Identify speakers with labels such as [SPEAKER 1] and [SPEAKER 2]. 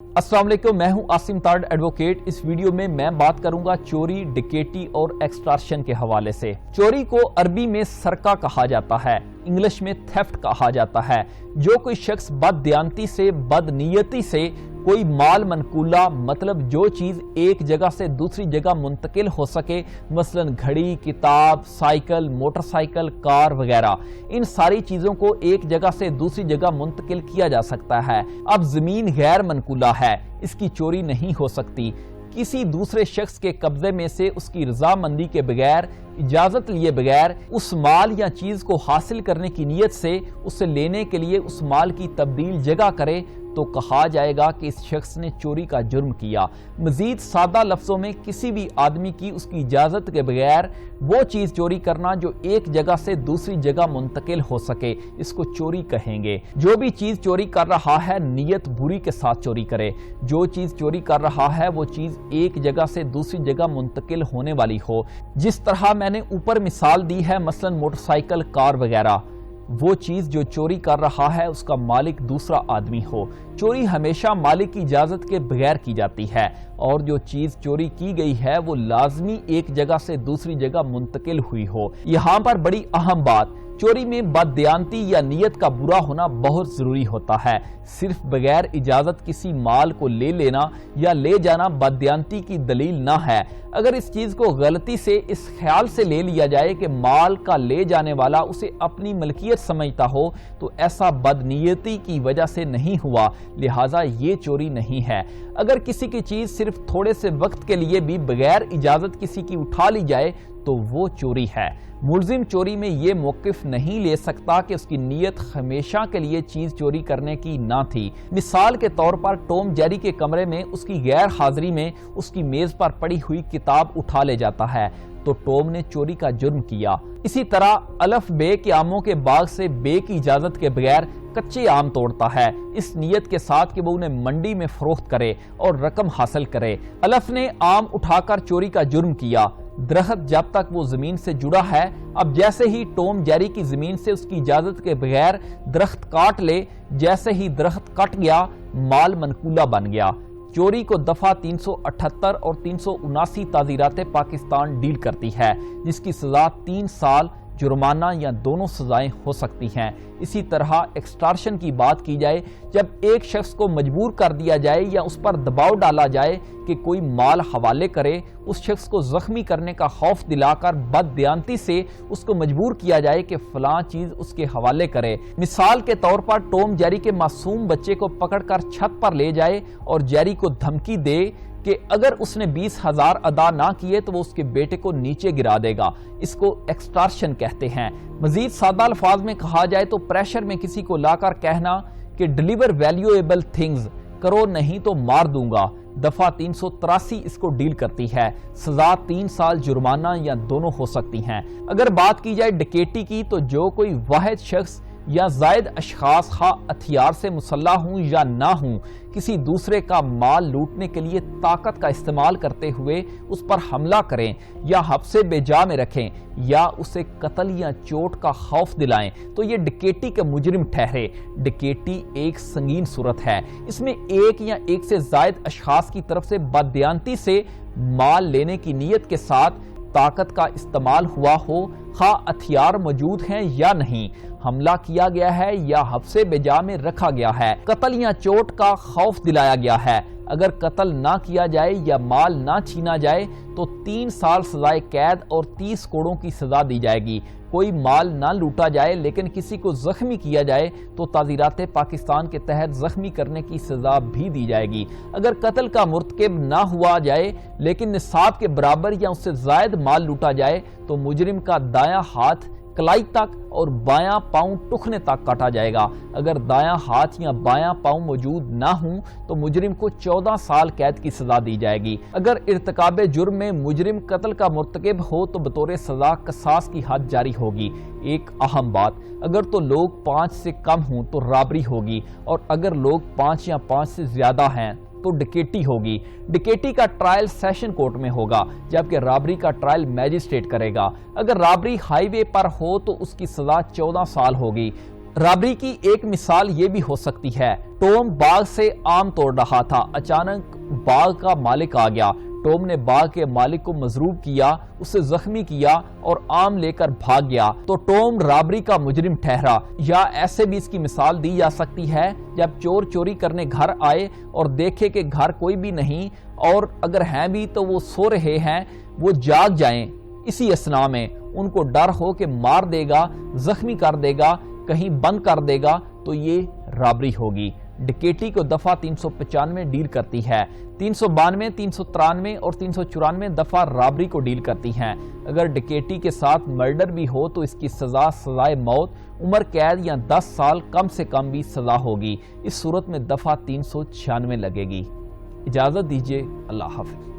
[SPEAKER 1] السلام علیکم، میں ہوں آسم تارڈ ایڈوکیٹ۔ اس ویڈیو میں بات کروں گا چوری، ڈکیٹی اور ایکسٹارشن کے حوالے سے۔ چوری کو عربی میں سرقہ کہا جاتا ہے، انگلش میں تھیفٹ کہا جاتا ہے۔ جو کوئی شخص بد دیانتی سے، بد نیتی سے کوئی مال منقولہ، مطلب جو چیز ایک جگہ سے دوسری جگہ منتقل ہو سکے، مثلا گھڑی، کتاب، سائیکل، موٹر سائیکل، کار وغیرہ، ان ساری چیزوں کو ایک جگہ سے دوسری جگہ منتقل کیا جا سکتا ہے۔ اب زمین غیر منقولہ ہے، اس کی چوری نہیں ہو سکتی۔ کسی دوسرے شخص کے قبضے میں سے اس کی رضامندی کے بغیر، اجازت لیے بغیر اس مال یا چیز کو حاصل کرنے کی نیت سے اسے لینے کے لیے اس مال کی تبدیل جگہ کرے تو کہا جائے گا کہ اس شخص نے چوری کا جرم کیا۔ مزید سادہ لفظوں میں کسی بھی آدمی کی اس کی اجازت کے بغیر وہ چیز چوری کرنا جو ایک جگہ سے دوسری جگہ منتقل ہو سکے، اس کو چوری کہیں گے۔ جو بھی چیز چوری کر رہا ہے نیت بری کے ساتھ چوری کرے۔ جو چیز چوری کر رہا ہے وہ چیز ایک جگہ سے دوسری جگہ منتقل ہونے والی ہو۔ جس طرح میں نے اوپر مثال دی ہے، مثلا موٹر سائیکل، کار وغیرہ، وہ چیز جو چوری کر رہا ہے اس کا مالک دوسرا آدمی ہو۔ چوری ہمیشہ مالک کی اجازت کے بغیر کی جاتی ہے، اور جو چیز چوری کی گئی ہے وہ لازمی ایک جگہ سے دوسری جگہ منتقل ہوئی ہو۔ یہاں پر بڑی اہم بات، چوری میں بددیانتی یا نیت کا برا ہونا بہت ضروری ہوتا ہے۔ صرف بغیر اجازت کسی مال کو لے لینا یا لے جانا بددیانتی کی دلیل نہ ہے۔ اگر اس چیز کو غلطی سے اس خیال سے لے لیا جائے کہ مال کا لے جانے والا اسے اپنی ملکیت سمجھتا ہو تو ایسا بدنیتی کی وجہ سے نہیں ہوا، لہٰذا یہ چوری نہیں ہے۔ اگر کسی کی چیز صرف تھوڑے سے وقت کے لیے بھی بغیر اجازت کسی کی اٹھا لی جائے تو وہ چوری ہے۔ ملزم چوری میں یہ موقف نہیں لے سکتا کہ اس کی نیت ہمیشہ کے لیے چیز چوری کرنے کی نہ تھی۔ مثال کے طور پر ٹوم جیری کے کمرے میں اس کی غیر حاضری میں اس کی میز پر پڑی ہوئی کتاب اٹھا لے جاتا ہے تو ٹوم نے چوری کا جرم کیا۔ اسی طرح الف بے کے آموں کے باغ سے بے کی اجازت کے بغیر کچے آم توڑتا ہے، اس نیت کے ساتھ کہ وہ انہیں منڈی میں فروخت کرے اور رقم حاصل کرے۔ الف نے آم اٹھا کر چوری کا جرم کیا۔ درخت جب تک وہ زمین سے جڑا ہے، اب جیسے ہی ٹوم جیری کی زمین سے اس کی اجازت کے بغیر درخت کاٹ لے، جیسے ہی درخت کٹ گیا، مال منقولہ بن گیا۔ چوری کو دفعہ 378 اور 379 تعزیرات پاکستان ڈیل کرتی ہے، جس کی سزا 3 سال، جرمانہ یا دونوں سزائیں ہو سکتی ہیں۔ اسی طرح ایکسٹارشن کی بات کی جائے، جب ایک شخص کو مجبور کر دیا جائے یا اس پر دباؤ ڈالا جائے کہ کوئی مال حوالے کرے، اس شخص کو زخمی کرنے کا خوف دلا کر بد دیانتی سے اس کو مجبور کیا جائے کہ فلاں چیز اس کے حوالے کرے۔ مثال کے طور پر ٹوم جیری کے معصوم بچے کو پکڑ کر چھت پر لے جائے اور جیری کو دھمکی دے کہ اگر اس نے 20,000 ادا نہ کیے تو وہ اس کے بیٹے کو نیچے گرا دے گا۔ اس کو ایکسٹارشن کہتے ہیں۔ مزید سادہ الفاظ میں کہا جائے تو پریشر میں کسی کو لا کر کہنا کہ ڈیلیور ویلیویبل تھنگز، کرو نہیں تو مار دوں گا، دفعہ 383 اس کو ڈیل کرتی ہے۔ سزا 3 سال، جرمانہ یا دونوں ہو سکتی ہیں۔ اگر بات کی جائے ڈکیٹی کی تو جو کوئی واحد شخص یا زائد اشخاص خواہ ہتھیار سے مسلح ہوں یا نہ ہوں، کسی دوسرے کا مال لوٹنے کے لیے طاقت کا استعمال کرتے ہوئے اس پر حملہ کریں یا حبس بے جا میں رکھیں یا اسے قتل یا چوٹ کا خوف دلائیں تو یہ ڈکیٹی کا مجرم ٹھہرے۔ ڈکیٹی ایک سنگین صورت ہے، اس میں ایک یا ایک سے زائد اشخاص کی طرف سے بددیانتی سے مال لینے کی نیت کے ساتھ طاقت کا استعمال ہوا ہو، خواہ ہتھیار موجود ہیں یا نہیں، حملہ کیا گیا ہے یا حبس بے جا میں رکھا گیا ہے، قتل یا چوٹ کا خوف دلایا گیا ہے۔ اگر قتل نہ کیا جائے یا مال نہ چھینا جائے تو 3 سال سزائے قید اور 30 کوڑوں کی سزا دی جائے گی۔ کوئی مال نہ لوٹا جائے لیکن کسی کو زخمی کیا جائے تو تعزیرات پاکستان کے تحت زخمی کرنے کی سزا بھی دی جائے گی۔ اگر قتل کا مرتکب نہ ہوا جائے لیکن نصاب کے برابر یا اس سے زائد مال لوٹا جائے تو مجرم کا دایاں ہاتھ کلائی تک اور بایاں پاؤں ٹخنے تک کاٹا جائے گا۔ اگر دایاں ہاتھ یا بایاں پاؤں موجود نہ ہوں تو مجرم کو 14 سال قید کی سزا دی جائے گی۔ اگر ارتکاب جرم میں مجرم قتل کا مرتکب ہو تو بطور سزا قصاص کی حد جاری ہوگی۔ ایک اہم بات، اگر تو لوگ 5 سے کم ہوں تو رابری ہوگی، اور اگر لوگ 5 یا 5 سے زیادہ ہیں تو ڈکیٹی ہوگی۔ ڈکیٹی کا ٹرائل سیشن کورٹ میں ہوگا جبکہ رابری کا ٹرائل میجسٹریٹ کرے گا۔ اگر رابری ہائی وے پر ہو تو اس کی سزا 14 سال ہوگی۔ رابری کی ایک مثال یہ بھی ہو سکتی ہے، ٹوم باغ سے آم توڑ رہا تھا، اچانک باغ کا مالک آ گیا، ٹوم نے باغ کے مالک کو مضروب کیا، اسے زخمی کیا اور آم لے کر بھاگ گیا تو ٹوم رابری کا مجرم ٹھہرا۔ یا ایسے بھی اس کی مثال دی جا سکتی ہے، جب چور چوری کرنے گھر آئے اور دیکھے کہ گھر کوئی بھی نہیں اور اگر ہیں بھی تو وہ سو رہے ہیں، وہ جاگ جائیں، اسی اثناء میں ان کو ڈر ہو کہ مار دے گا، زخمی کر دے گا، کہیں بند کر دے گا، تو یہ رابری ہوگی۔ ڈکیٹی کو دفعہ 395 ڈیل کرتی ہے، 392، 393 اور 394 دفعہ رابری کو ڈیل کرتی ہیں۔ اگر ڈکیٹی کے ساتھ مرڈر بھی ہو تو اس کی سزا سزائے موت، عمر قید یا 10 سال کم سے کم بھی سزا ہوگی۔ اس صورت میں دفعہ 396 لگے گی۔ اجازت دیجیے، اللہ حافظ۔